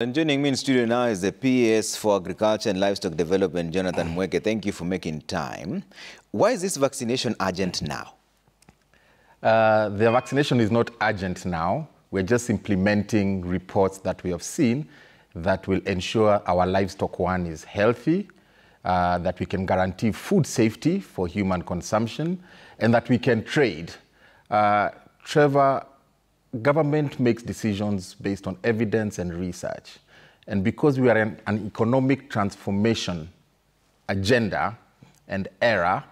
And joining me in studio now is the PS for Agriculture and Livestock Development, Jonathan Mweke. Thank you for making time. Why is this vaccination urgent now? The vaccination is not urgent now. We're just implementing reports that we have seen that will ensure our livestock one is healthy, that we can guarantee food safety for human consumption, and that we can trade. Trevor, government makes decisions based on evidence and research. And because we are in an economic transformation agenda and era,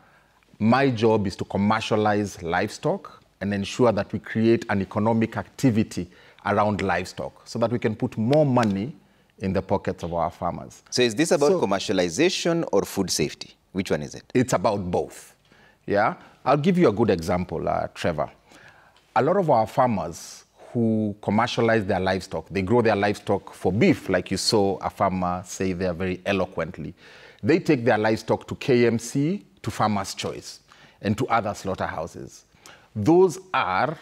my job is to commercialize livestock and ensure that we create an economic activity around livestock so that we can put more money in the pockets of our farmers. So is this about commercialization or food safety? Which one is it? It's about both. Yeah? I'll give you a good example, Trevor. A lot of our farmers who commercialize their livestock, they grow their livestock for beef, like you saw a farmer say there very eloquently. They take their livestock to KMC, to Farmer's Choice, and to other slaughterhouses. Those are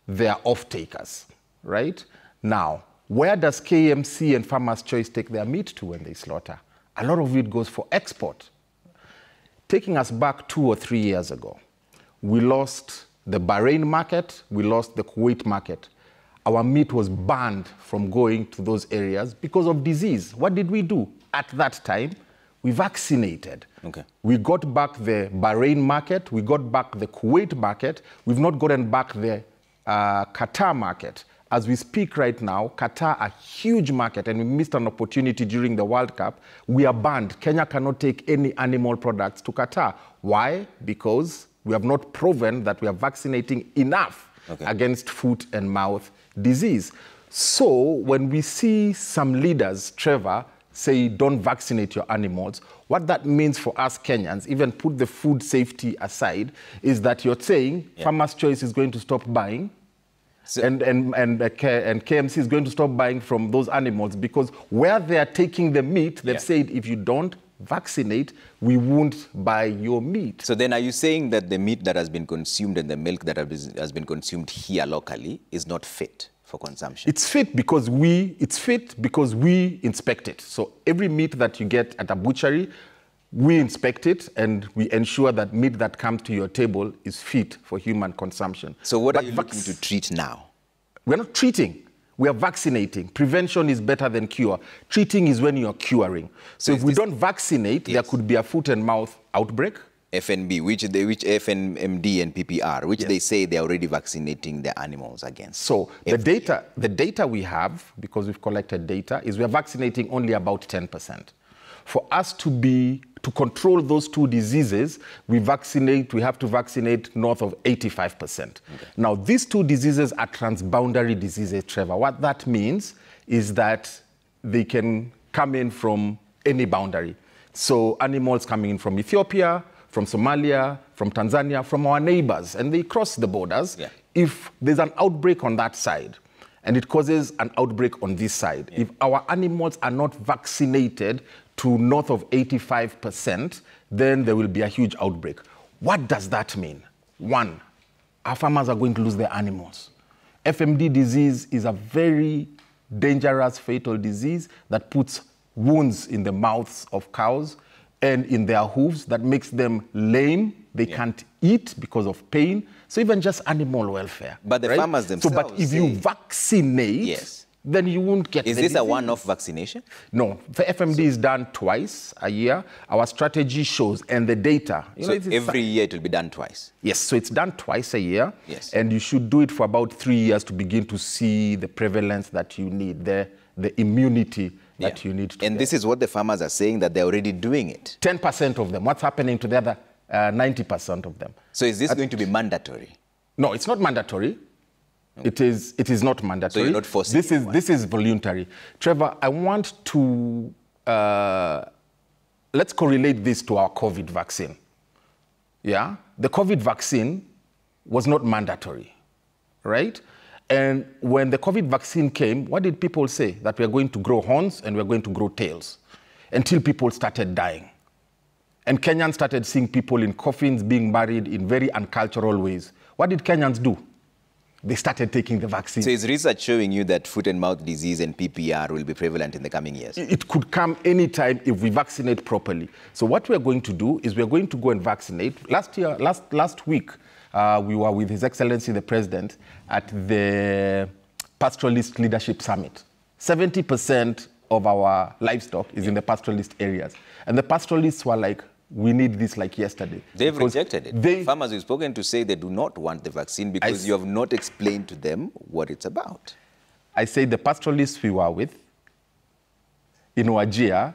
their off-takers, right? Now, where does KMC and Farmer's Choice take their meat to when they slaughter? A lot of it goes for export. Taking us back 2 or 3 years ago, we lost the Bahrain market, we lost the Kuwait market. Our meat was banned from going to those areas because of disease. What did we do? At that time, we vaccinated. Okay. We got back the Bahrain market, we got back the Kuwait market, we've not gotten back the Qatar market. As we speak right now, Qatar, a huge market, and we missed an opportunity during the World Cup. We are banned. Kenya cannot take any animal products to Qatar. Why? Because we have not proven that we are vaccinating enough against foot and mouth disease. So when we see some leaders, Trevor, say don't vaccinate your animals, what that means for us Kenyans, even put the food safety aside, is that you're saying Farmer's Choice is going to stop buying, so, and KMC is going to stop buying from those animals because where they are taking the meat, they've said if you don't vaccinate, we won't buy your meat. So then are you saying that the meat that has been consumed and the milk that has been consumed here locally is not fit for consumption? It's fit because we inspect it. So every meat that you get at a butchery, we inspect it and we ensure that meat that comes to your table is fit for human consumption. So what are you looking to treat now? We're not treating. We are vaccinating. Prevention is better than cure. Treating is when you're curing. So if we don't vaccinate, there could be a foot and mouth outbreak. FNB, which FNMD and PPR, which they say they're already vaccinating their animals against. So the data we have, because we've collected data, is we're vaccinating only about 10%. For us to control those two diseases, we have to vaccinate north of 85%. Okay. Now, these two diseases are transboundary diseases, Trevor. What that means is that they can come in from any boundary. So animals coming in from Ethiopia, from Somalia, from Tanzania, from our neighbors, and they cross the borders. Yeah. If there's an outbreak on that side, and it causes an outbreak on this side, if our animals are not vaccinated to north of 85%, then there will be a huge outbreak. What does that mean? One, our farmers are going to lose their animals. FMD disease is a very dangerous, fatal disease that puts wounds in the mouths of cows and in their hooves that makes them lame. They can't eat because of pain. So even just animal welfare. But the farmers themselves but if you vaccinate, then you won't get Is this a one-off vaccination? No. The FMD is done twice a year. Our strategy shows, and the data. So every year it will be done twice? Yes. So it's done twice a year. Yes. And you should do it for about 3 years to begin to see the prevalence that you need, the immunity that you need to And this is what the farmers are saying, that they're already doing it? 10% of them. What's happening to the other 90% of them? So is this going to be mandatory? No, it's not mandatory. It is not mandatory. So you're not forcing This is voluntary. Trevor, I want to, let's correlate this to our COVID vaccine. Yeah? The COVID vaccine was not mandatory, right? And when the COVID vaccine came, what did people say? That we are going to grow horns and we're going to grow tails, until people started dying. And Kenyans started seeing people in coffins being buried in very uncultural ways. What did Kenyans do? they started taking the vaccine. So is research showing you that foot and mouth disease and PPR will be prevalent in the coming years? It could come anytime if we vaccinate properly. So what we're going to do is we're going to go and vaccinate. Last week, we were with His Excellency the President at the Pastoralist Leadership Summit. 70% of our livestock is in the pastoralist areas. And the pastoralists were like, we need this like yesterday. They've rejected it. Farmers we've spoken to say they do not want the vaccine because you have not explained to them what it's about. I say the pastoralists we were with in Wajir,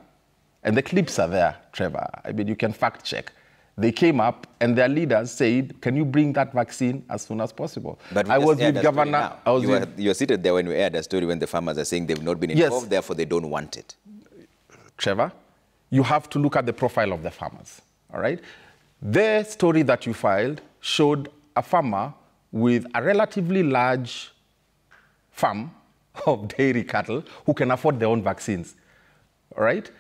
and the clips are there, Trevor. I mean, you can fact check. They came up and their leaders said, can you bring that vaccine as soon as possible? But I was with Governor. You were seated there when we aired a story when the farmers are saying they've not been involved, therefore they don't want it. Trevor, you have to look at the profile of the farmers, all right? The story that you filed showed a farmer with a relatively large farm of dairy cattle who can afford their own vaccines, all right?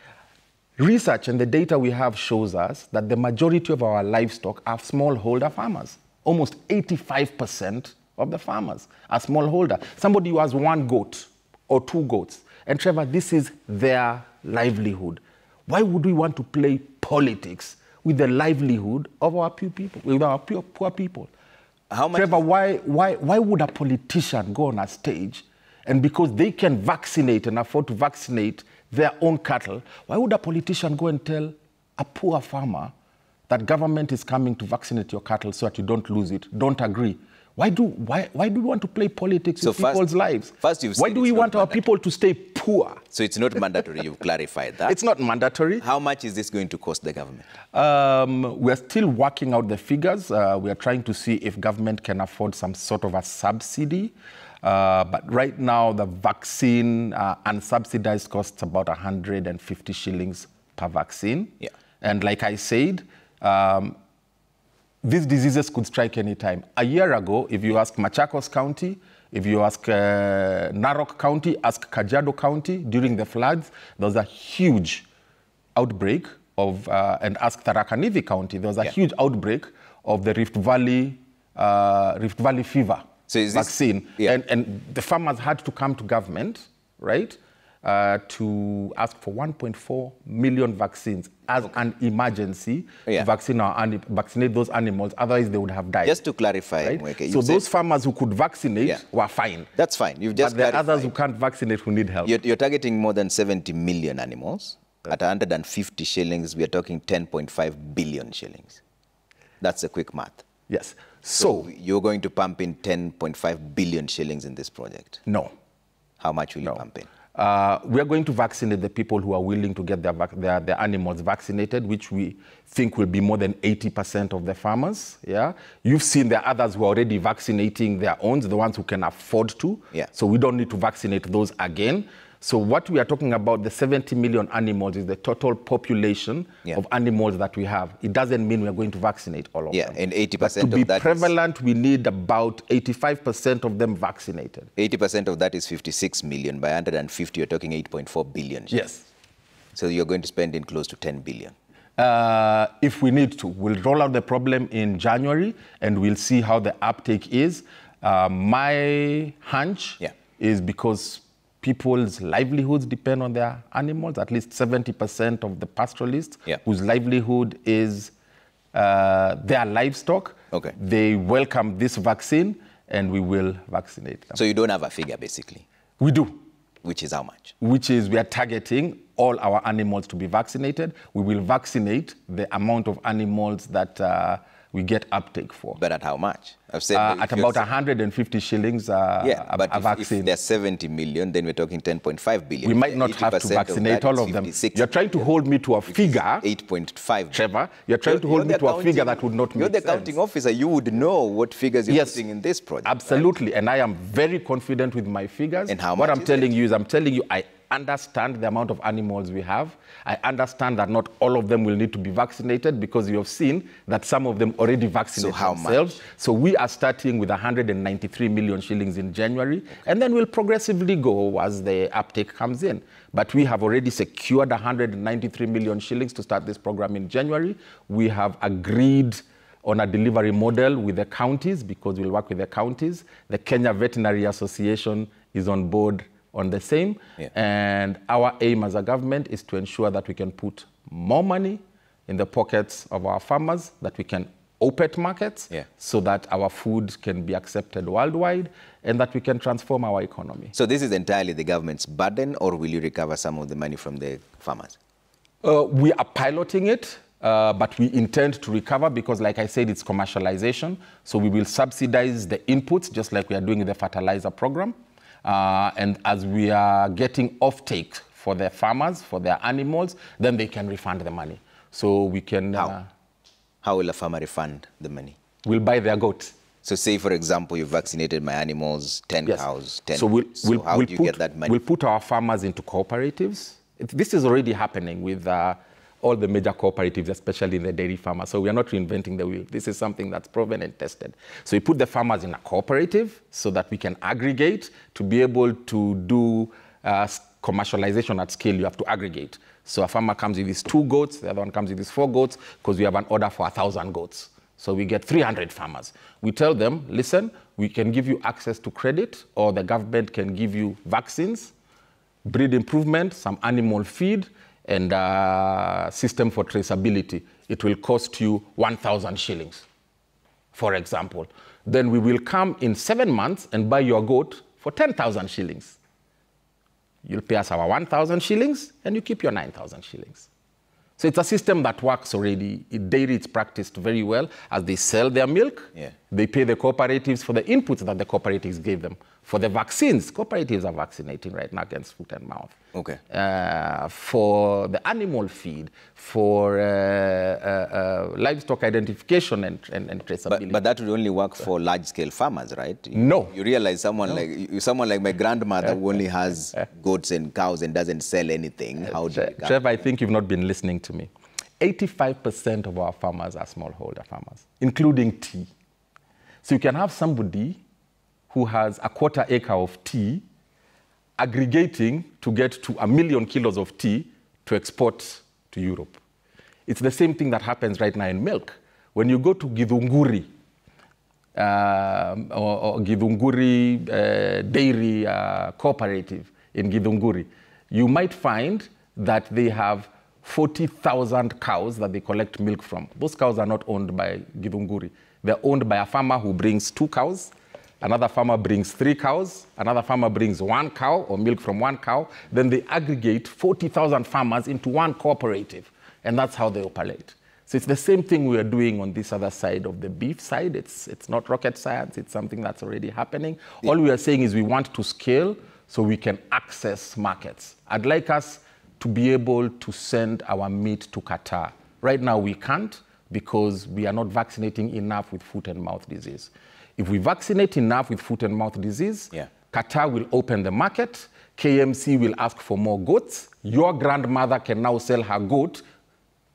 Research and the data we have shows us that the majority of our livestock are smallholder farmers. Almost 85% of the farmers are smallholder. Somebody who has 1 goat or 2 goats. And Trevor, this is their livelihood. Why would we want to play politics with the livelihood of our poor people, with our poor people? Trevor, why would a politician go on a stage and because they can vaccinate and afford to vaccinate their own cattle, why would a politician go and tell a poor farmer that government is coming to vaccinate your cattle so that you don't lose it? Don't agree. Why do we want to play politics with people's lives? Why do we want our people to stay poor? So it's not mandatory, you've clarified that. It's not mandatory. How much is this going to cost the government? We're still working out the figures. We are trying to see if government can afford some sort of a subsidy. But right now, the vaccine unsubsidized costs about 150 shillings per vaccine. Yeah. And like I said, these diseases could strike any time. A year ago, if you ask Machakos County, if you ask Narok County, ask Kajiado County, during the floods, there was a huge outbreak of, and ask Tharaka Nithi County, there was a huge outbreak of the Rift Valley fever vaccine. And the farmers had to come to government, right, to ask for 1.4 million vaccines as an emergency to vaccinate those animals. Otherwise, they would have died. Just to clarify, right? So those farmers who could vaccinate were fine. That's fine. You've just but there are others who can't vaccinate who need help. You're targeting more than 70 million animals. At 150 shillings, we are talking 10.5 billion shillings. That's a quick math. Yes. So you're going to pump in 10.5 billion shillings in this project? No. How much will you pump in? We are going to vaccinate the people who are willing to get their animals vaccinated, which we think will be more than 80% of the farmers. Yeah, you've seen there are others who are already vaccinating their own, the ones who can afford to. Yeah. So we don't need to vaccinate those again. So what we are talking about, the 70 million animals, is the total population of animals that we have. It doesn't mean we're going to vaccinate all of them. And 80% of that to be prevalent, we need about 85% of them vaccinated. 80% of that is 56 million. By 150, you're talking 8.4 billion. Yes. So you're going to spend in close to 10 billion. If we need to. We'll roll out the problem in January, and we'll see how the uptake is. My hunch is because people's livelihoods depend on their animals. At least 70% of the pastoralists whose livelihood is their livestock, they welcome this vaccine, and we will vaccinate them. So you don't have a figure, basically? We do. Which is how much? Which is we are targeting all our animals to be vaccinated. We will vaccinate the amount of animals that we get uptake for. But at how much? I've said at about 150 shillings but a vaccine. If there's 70 million, then we're talking 10.5 billion. We might not have to vaccinate all of them. You're trying to hold me to a figure. 8.5. Trevor, you're trying to hold me to a figure that would not make sense. You're the counting officer. You would know what figures you're putting in this project. Absolutely. Right? And I am very confident with my figures. And how much what I'm telling you is I understand the amount of animals we have. I understand that not all of them will need to be vaccinated because you have seen that some of them already vaccinated themselves. So we are starting with 193 million shillings in January, and then we'll progressively go as the uptake comes in. But we have already secured 193 million shillings to start this program in January. We have agreed on a delivery model with the counties, because we'll work with the counties. The Kenya Veterinary Association is on board on the same. Yeah. And our aim as a government is to ensure that we can put more money in the pockets of our farmers, that we can open markets, so that our food can be accepted worldwide, and that we can transform our economy. So this is entirely the government's burden, or will you recover some of the money from the farmers? We are piloting it, but we intend to recover because, like I said, it's commercialization. So we will subsidize the inputs, just like we are doing in the fertilizer program. And as we are getting offtake for the farmers, for their animals, then they can refund the money. So we can... How will a farmer refund the money? We'll buy their goat. So say, for example, you vaccinated my animals, 10 cows, 10. So how do you get that money? We'll put our farmers into cooperatives. This is already happening with all the major cooperatives, especially in the dairy farmers. So we are not reinventing the wheel. This is something that's proven and tested. So we put the farmers in a cooperative so that we can aggregate. To be able to do commercialization at scale, you have to aggregate. So a farmer comes with his 2 goats, the other one comes with his 4 goats, because we have an order for 1,000 goats. So we get 300 farmers. We tell them, listen, we can give you access to credit, or the government can give you vaccines, breed improvement, some animal feed, and system for traceability. It will cost you 1,000 shillings, for example. Then we will come in 7 months and buy your goat for 10,000 shillings. You'll pay us our 1,000 shillings, and you keep your 9,000 shillings. So it's a system that works already. In dairy, it's practiced very well. As they sell their milk, they pay the cooperatives for the inputs that the cooperatives gave them. For the vaccines, cooperatives are vaccinating right now against foot and mouth. Okay. For the animal feed, for livestock identification and traceability. But that would only work for large-scale farmers, right? No. You realize someone like my grandmother who only has goats and cows and doesn't sell anything. How do you Trevor, I think you've not been listening to me. 85% of our farmers are smallholder farmers, including tea. So you can have somebody who has a 1/4 acre of tea, aggregating to get to 1 million kilos of tea to export to Europe. It's the same thing that happens right now in milk. When you go to Githunguri, or Githunguri Dairy Cooperative in Githunguri, you might find that they have 40,000 cows that they collect milk from. Those cows are not owned by Githunguri. They're owned by a farmer who brings 2 cows, another farmer brings 3 cows, another farmer brings 1 cow or milk from 1 cow. Then they aggregate 40,000 farmers into one cooperative, and that's how they operate. So it's the same thing we are doing on this other side of the beef side. It's not rocket science. It's something that's already happening. All we are saying is we want to scale so we can access markets. I'd like us to be able to send our meat to Qatar. Right now we can't because we are not vaccinating enough with foot and mouth disease. If we vaccinate enough with foot and mouth disease, Qatar will open the market, KMC will ask for more goats, your grandmother can now sell her goat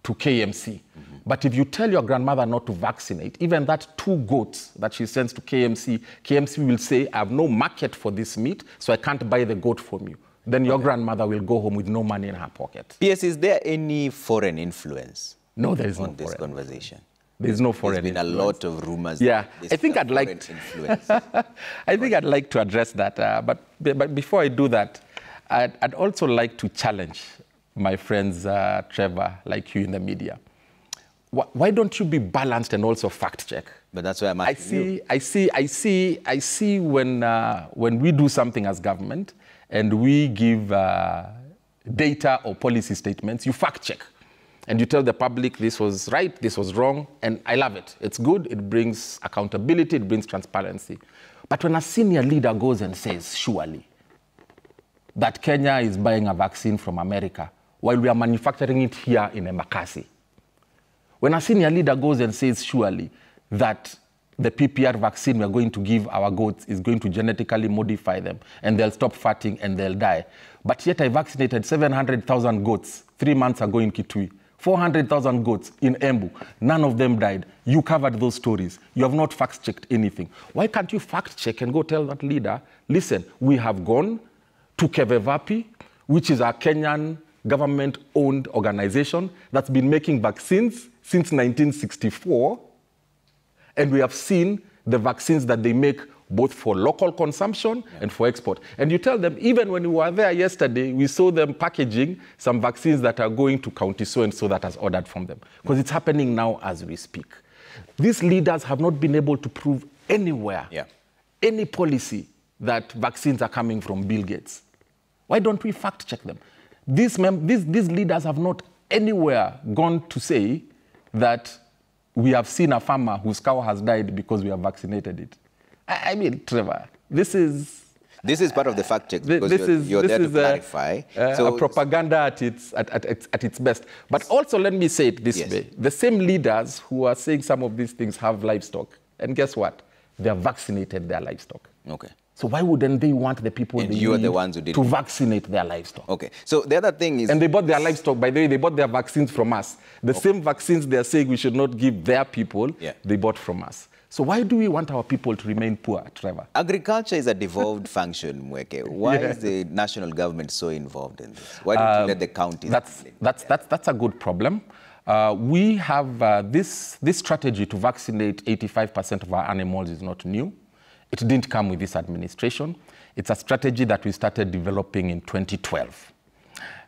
to KMC. But if you tell your grandmother not to vaccinate, even that 2 goats that she sends to KMC, KMC will say, I have no market for this meat, so I can't buy the goat from you. Then your grandmother will go home with no money in her pocket. P.S., is there any foreign influence? No, there is no this conversation. There's no foreign influence. There's been a lot of rumors. Yeah, I think I'd like influence. I think I'd like to address that. But before I do that, I'd also like to challenge my friends, Trevor, like you in the media. Why don't you be balanced and also fact check? But that's why I'm asking you. I see when we do something as government and we give data or policy statements, you fact check. And you tell the public this was right, this was wrong, and I love it. It's good, it brings accountability, it brings transparency. But when a senior leader goes and says, surely, that Kenya is buying a vaccine from America while we are manufacturing it here in Embakasi. When a senior leader goes and says, surely, that the PPR vaccine we're going to give our goats is going to genetically modify them and they'll stop fatting and they'll die. But yet I vaccinated 700,000 goats 3 months ago in Kitui. 400,000 goats in Embu. None of them died. You covered those stories. You have not fact-checked anything. Why can't you fact-check and go tell that leader, listen, we have gone to Kevevapi, which is a Kenyan government-owned organization that's been making vaccines since 1964, And we have seen the vaccines that they make both for local consumption and for export. And you tell them, even when we were there yesterday, we saw them packaging some vaccines that are going to county so-and-so that has ordered from them. Because it's happening now as we speak. These leaders have not been able to prove anywhere, any policy that vaccines are coming from Bill Gates. Why don't we fact check them? These leaders have not anywhere gone to say that we have seen a farmer whose cow has died because we have vaccinated it. I mean, Trevor, this is part of the fact check because you're there to clarify. So propaganda at its best. But also, let me say it this way. The same leaders who are saying some of these things have livestock. And guess what? They have vaccinated their livestock. Okay. So why wouldn't they want the people to vaccinate their livestock? Okay. So the other thing is... And they bought their livestock, by the way, they bought their vaccines from us. The same vaccines they're saying we should not give their people, they bought from us. So why do we want our people to remain poor, Trevor? Agriculture is a devolved function, Mweke. Why is the national government so involved in this? Why don't you let the counties... That's a good problem. We have this strategy to vaccinate 85% of our animals is not new. It didn't come with this administration. It's a strategy that we started developing in 2012.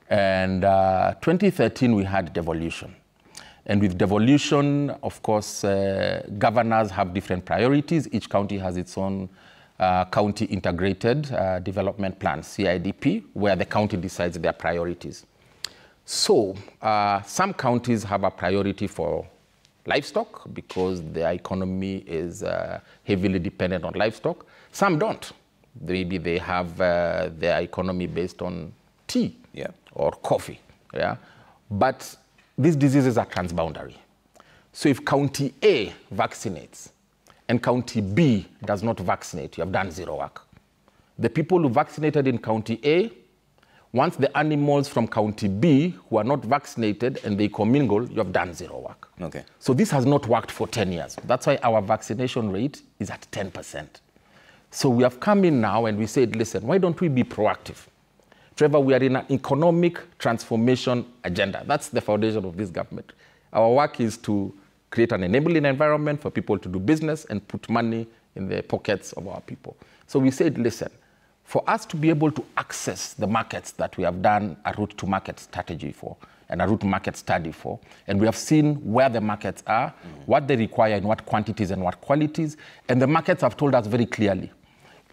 And 2013, we had devolution. And with devolution, of course, governors have different priorities. Each county has its own county integrated development plan, CIDP, where the county decides their priorities. So some counties have a priority for livestock because their economy is heavily dependent on livestock. Some don't. Maybe they have their economy based on tea or coffee. But these diseases are transboundary. So if County A vaccinates and County B does not vaccinate, you have done zero work. The people who vaccinated in County A, once the animals from County B who are not vaccinated and they commingle, you have done zero work. Okay. So this has not worked for 10 years. That's why our vaccination rate is at 10%. So we have come in now and we said, listen, why don't we be proactive? Trevor, we are in an economic transformation agenda. That's the foundation of this government. Our work is to create an enabling environment for people to do business and put money in the pockets of our people. So we said, listen, for us to be able to access the markets that we have done a route to market strategy for and a route to market study for, and we have seen where the markets are, what they require in what quantities and what qualities, and the markets have told us very clearly,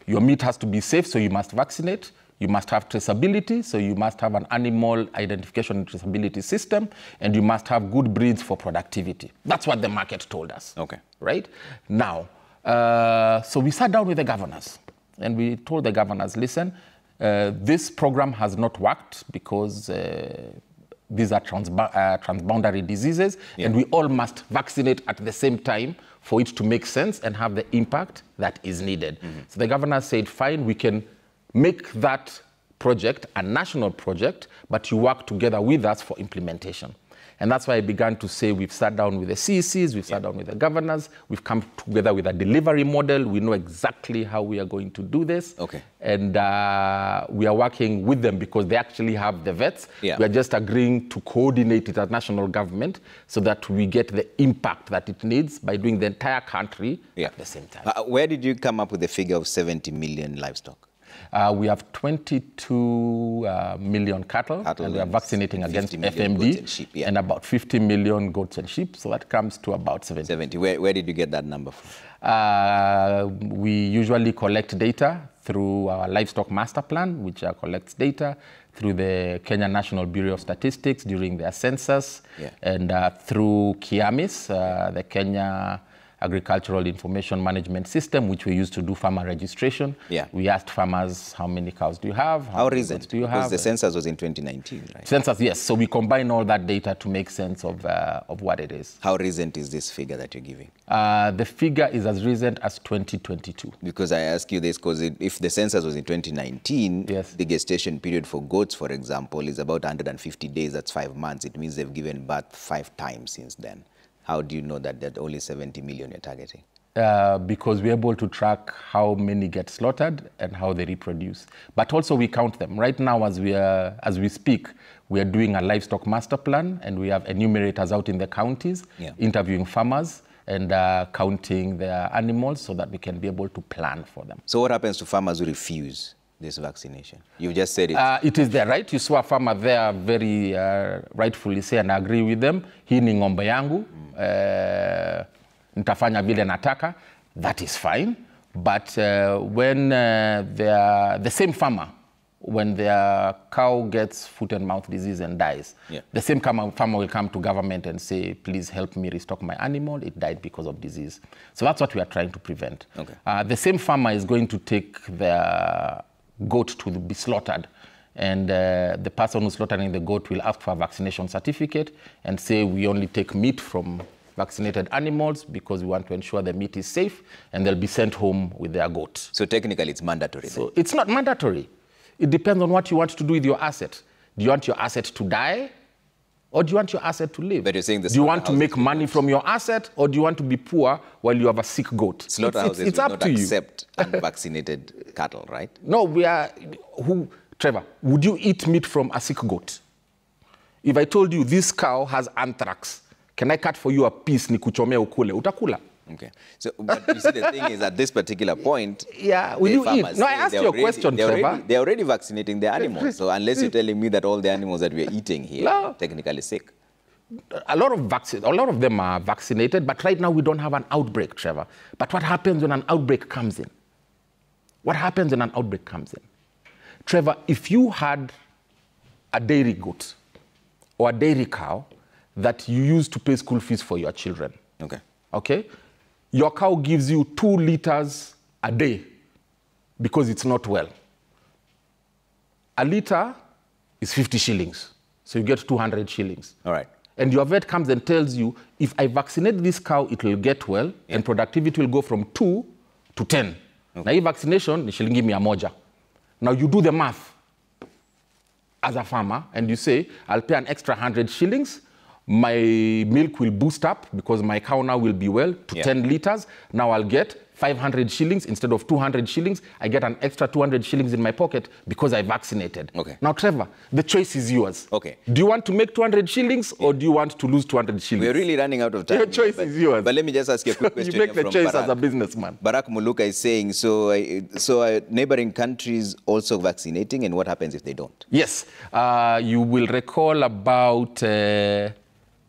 your meat has to be safe, so you must vaccinate. You must have traceability, so you must have an animal identification and traceability system, and you must have good breeds for productivity. That's what the market told us. Okay. Right? Now, so we sat down with the governors, and we told the governors, listen, this program has not worked because these are transboundary diseases, and we all must vaccinate at the same time for it to make sense and have the impact that is needed. So the governors said, fine, we can make that project a national project, but you work together with us for implementation. And that's why I began to say we've sat down with the CECs, we've sat down with the governors, we've come together with a delivery model. We know exactly how we are going to do this. Okay. And we are working with them because they actually have the vets. We are just agreeing to coordinate it as national government so that we get the impact that it needs by doing the entire country at the same time. Where did you come up with the figure of 70 million livestock? We have 22 million cattle and we are vaccinating against FMD and, sheep, and about 50 million goats and sheep. So that comes to about 70. Where did you get that number from? We usually collect data through our livestock master plan, which collects data through the Kenya National Bureau of Statistics during their census, and through KIAMIS, the Kenya Agricultural Information Management System, which we use to do farmer registration. We asked farmers, how many cows do you have? How recent do you have? Because the census was in 2019, right? Census, yes. So we combine all that data to make sense of what it is. How recent is this figure that you're giving? The figure is as recent as 2022. Because I ask you this because if the census was in 2019, the gestation period for goats, for example, is about 150 days. That's 5 months. It means they've given birth 5 times since then. How do you know that only 70 million you're targeting? Because we're able to track how many get slaughtered and how they reproduce. But also we count them. Right now, as we speak, we are doing a livestock master plan, and we have enumerators out in the counties interviewing farmers and counting their animals so that we can be able to plan for them. So what happens to farmers who refuse this vaccination? You just said it. It is their right. You saw a farmer there very rightfully say, and I agree with them, hii ni ng'ombe yangu, nitafanya vile nataka. That is fine. But when the same farmer, when their cow gets foot and mouth disease and dies, the same farmer will come to government and say, please help me restock my animal. It died because of disease. So that's what we are trying to prevent. Okay. The same farmer is going to take their goat to be slaughtered. And the person who's slaughtering the goat will ask for a vaccination certificate and say, we only take meat from vaccinated animals because we want to ensure the meat is safe, and they'll be sent home with their goat. So technically it's mandatory. So it's not mandatory. It depends on what you want to do with your asset. Do you want your asset to die, or do you want your asset to live? But you're saying do you want to make money from your asset, or do you want to be poor while you have a sick goat? Slaughterhouses it's up to you. Accept unvaccinated cattle, right? No, Trevor, would you eat meat from a sick goat? If I told you this cow has anthrax, can I cut for you a piece nikuchomea ukule? Utakula. Okay. So, but you see, the thing is, at this particular point, will you eat? No, I asked you a question, Trevor. They're already vaccinating their animals. So unless you're telling me that all the animals that we're eating here are technically sick. A lot of them are vaccinated, but right now we don't have an outbreak, Trevor. But what happens when an outbreak comes in? What happens when an outbreak comes in? Trevor, if you had a dairy goat or a dairy cow that you use to pay school fees for your children, okay? Your cow gives you 2 liters a day because it's not well. A liter is 50 shillings. So you get 200 shillings. All right. And your vet comes and tells you, if I vaccinate this cow, it will get well, and productivity will go from 2 to 10. Now, hii vaccination ni shilingi 100. Now, you do the math as a farmer, and you say, I'll pay an extra 100 shillings. My milk will boost up because my cow now will be well to 10 liters. Now I'll get 500 shillings instead of 200 shillings. I get an extra 200 shillings in my pocket because I vaccinated. Okay. Now, Trevor, the choice is yours. Okay. Do you want to make 200 shillings or do you want to lose 200 shillings? We're really running out of time. Your choice is yours. But let me just ask you a quick question. You make the choice as a businessman. Barack Muluka is saying, so neighboring countries also vaccinating, and what happens if they don't? Yes. You will recall about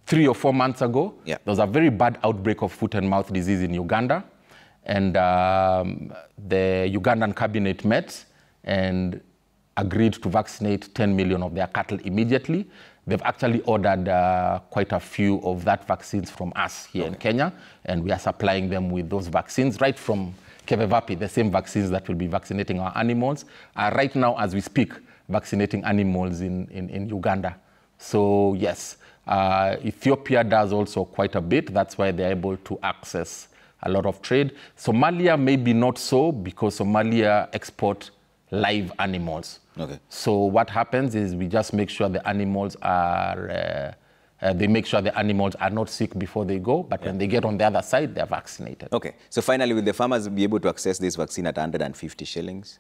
3 or 4 months ago, there was a very bad outbreak of foot and mouth disease in Uganda. And the Ugandan cabinet met and agreed to vaccinate 10 million of their cattle immediately. They've actually ordered quite a few of that vaccines from us here in Kenya, and we are supplying them with those vaccines right from Kevevapi, the same vaccines that will be vaccinating our animals. Right now, as we speak, vaccinating animals in Uganda. So yes, Ethiopia does also quite a bit. That's why they're able to access a lot of trade. Somalia maybe not so, because Somalia export live animals. Okay. So what happens is we just make sure the animals are, they make sure the animals are not sick before they go, but when they get on the other side, they're vaccinated. Okay. So finally, will the farmers be able to access this vaccine at 150 shillings?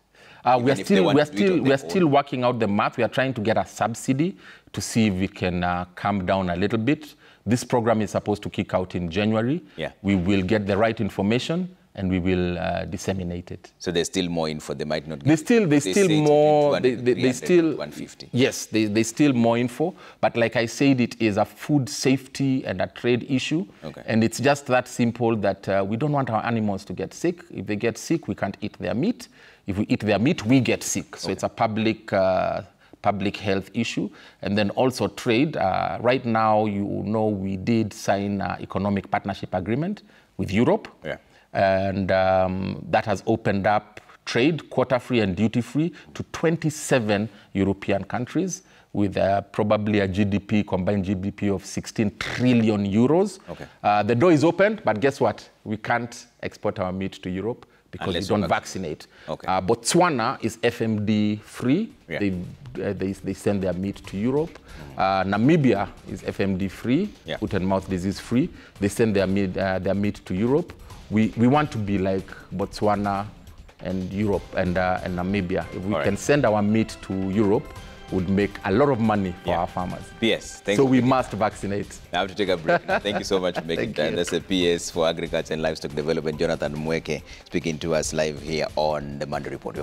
We are still working out the math. We are trying to get a subsidy to see if we can come down a little bit. This program is supposed to kick out in January. We will get the right information and we will disseminate it. So there's still more info. They might not. There's still more. They still 150. Yes, there's still more info. But like I said, it is a food safety and a trade issue. Okay. And it's just that simple that we don't want our animals to get sick. If they get sick, we can't eat their meat. If we eat their meat, we get sick. So it's a public health issue. And then also trade. Right now, you know, we did sign an economic partnership agreement with Europe. And that has opened up trade, quota-free and duty-free, to 27 European countries with probably a GDP, combined GDP of 16 trillion euros. The door is open, but guess what? We can't export our meat to Europe because we don't vaccinate. Botswana is FMD-free. They send their meat to Europe. Namibia is FMD-free, foot and mouth disease-free. They send their meat to Europe. We want to be like Botswana and Europe and Namibia. If we can send our meat to Europe, would make a lot of money for our farmers. PS, so we must vaccinate. I have to take a break. Thank you so much for making time. That's the PS for Agriculture and Livestock Development, Jonathan Mweke, speaking to us live here on the Monday Report.